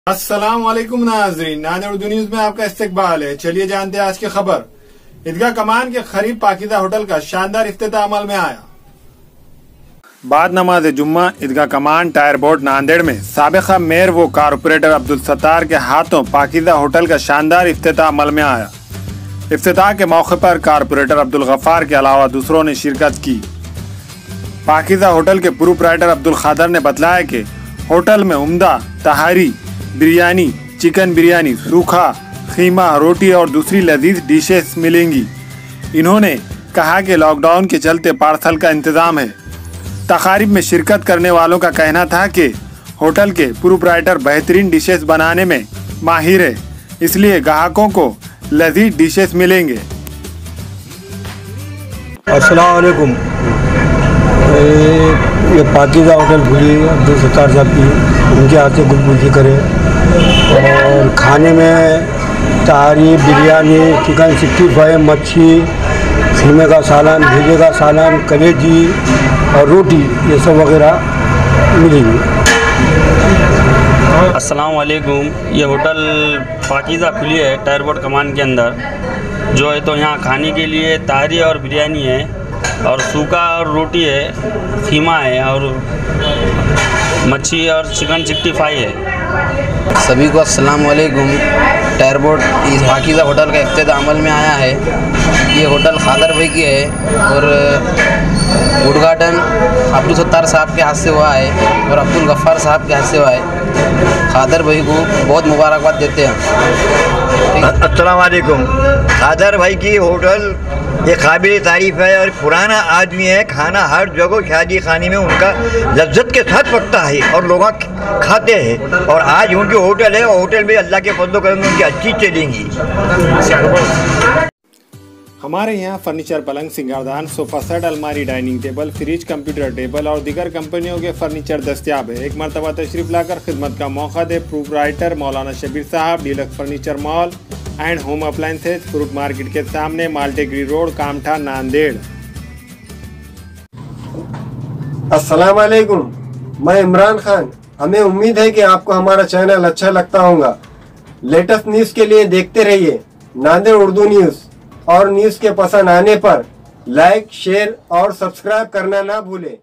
अस्सलाम वालेकुम नाज़रीन, नाने उर्दू न्यूज में आपका इस्तकबाल है। चलिए जानते हैं आज की खबर। ईदगाह कमान के करीब पाकीज़ा होटल का शानदार इफ्तिताह अमल में आया। बाद नमाज जुम्मा ईदगाह कमान टायर बोर्ड नांदेड़ में साबिक़ा मेयर व कारपोरेटर अब्दुल सत्तार के हाथों पाकीज़ा होटल का शानदार इफ्तिताह अमल में आया। इफ्तिताह के मौके पर कारपोरेटर अब्दुल गफ्फार के अलावा दूसरों ने शिरकत की। पाकीज़ा होटल के प्रोप्राइटर अब्दुल खादर ने बताया कि होटल में उम्दा तहारी, बिरयानी, चिकन बिरयानी, सूखा खीमा, रोटी और दूसरी लजीज डिशेस मिलेंगी। इन्होंने कहा कि लॉकडाउन के चलते पार्सल का इंतज़ाम है। तकारीब में शिरकत करने वालों का कहना था कि होटल के प्रोप्राइटर बेहतरीन डिशेस बनाने में माहिर है, इसलिए ग्राहकों को लजीज डिशेस मिलेंगे। अस्सलाम वालेकुम। ये पाकीज़ा होटल खुली अब्दुल सत्तार साहब की, उनके हाथ से गुलबुजी करें। और खाने में तहारी, बिरयानी, चिकन 65, मच्छी, खीमे का सालन, भेजे का सालन, कलेजी और रोटी, ये सब वगैरह मिलेंगी। अस्सलाम वालेकुम। ये होटल पाकीज़ा खुली है टायर बोर्ड कमान के अंदर। जो है तो यहाँ खाने के लिए तहारी और बिरयानी है और सूखा और रोटी है, खीमा है और मच्छी और चिकन 65 है। सभी को अस्सलाम वालेकुम। टायर बोर्ड इस पाकीज़ा होटल का इफ्तिताह अमल में आया है। ये होटल खादर भाई की है और उद्घाटन अब्दुल सत्तार साहब के हाथ से हुआ है और अब्दुल गफ्फार साहब के हाथ से हुआ है। खादर भाई को बहुत मुबारकबाद देते हैं। अस्सलाम वालेकुम। खादर भाई की होटल ये काबिल तारीफ़ है और पुराना आदमी है। खाना हर जगह शादी खाने में उनका लज्जत के साथ पकता है और लोग खाते हैं। और आज उनकी होटल है और होटल में अल्लाह के फजल करम उनकी अच्छी चलेंगी। हमारे यहाँ फर्नीचर, पलंग, सिंगारदान, सोफा सेट, अलमारी, dining table, fridge, computer table और दीगर कंपनियों के फर्नीचर दस्तियाब है। एक मरतबा तशरीफ लाकर खिदमत का मौका दे। प्रोप्राइटर मौलाना शबीर साहब, deluxe furniture mall and home appliances, fruit market के सामने, माल्टेगिरी रोड, कामठा, नांदेड़। अस्सलाम वालेकुम, मैं इमरान खान। हमें उम्मीद है कि आपको हमारा चैनल अच्छा लगता होगा। लेटेस्ट न्यूज़ के लिए देखते रहिए नांदेड़ उर्दू न्यूज़, और न्यूज़ के पसंद आने पर लाइक, शेयर और सब्सक्राइब करना ना भूलें।